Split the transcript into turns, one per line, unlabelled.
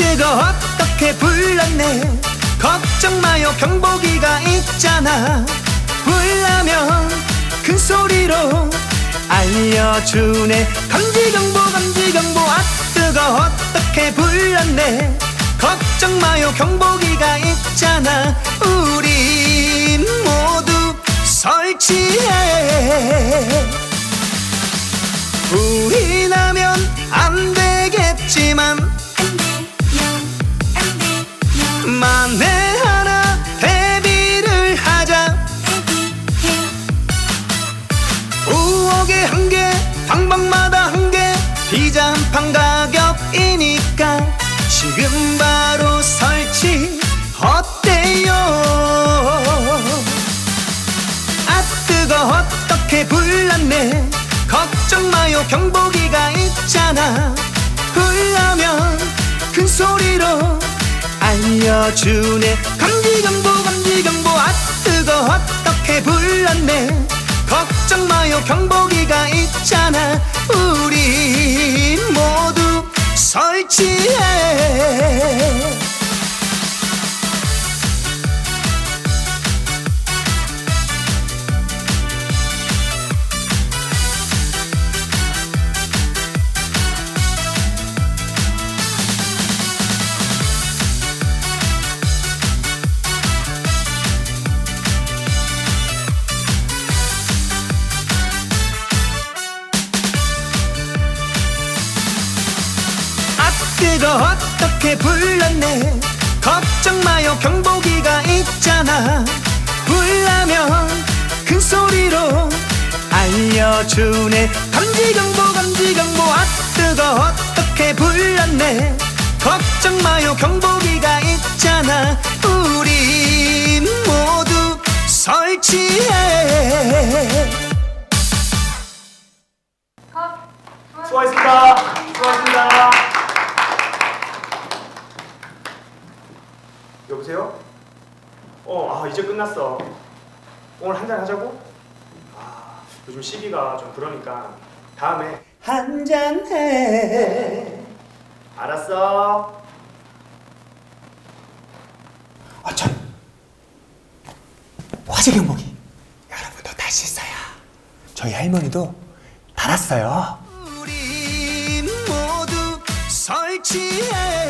뜨거 어떻게 불렀네. 걱정 마요 경보기가 있잖아. 불나면 큰 소리로 알려주네. 감지경보 감지경보. 아 뜨거 어떻게 불렀네. 걱정 마요 경보기가 있잖아. 우리 모두 설치해. 불이 나면 안 되겠지만 만에 하나 대비를 하자. 부엌에 한 개, 방방마다 한 개, 피자 한 판 가격이니까 지금 바로 설치 어때요? 아 뜨거 어떻게 불났네. 걱정 마요 경보기가 있잖아. 불나면 큰 소리로 알려주네. 감지경보 감지경보. 아 뜨거 어떻게 불났네. 걱정 마요 경보기가 있잖아. 우리 모두 설치해. 뜨거 어떻게 불렀네. 걱정 마요 경보기가 있잖아. 불나면 큰 소리로 알려주네. 감지경보 감지경보. 아 뜨거 어떻게 불렀네. 걱정 마요 경보기가 있잖아. 우리 모두 설치해.
수고하셨습니다. 수고하셨습니다. 여보세요? 이제 끝났어. 오늘 한잔 하자고? 요즘 시기가 좀 그러니까 다음에
한잔 해.
알았어.
참. 화재 경보기. 여러분도 다시 써요. 저희 할머니도 달았어요. 우리 모두 설치해.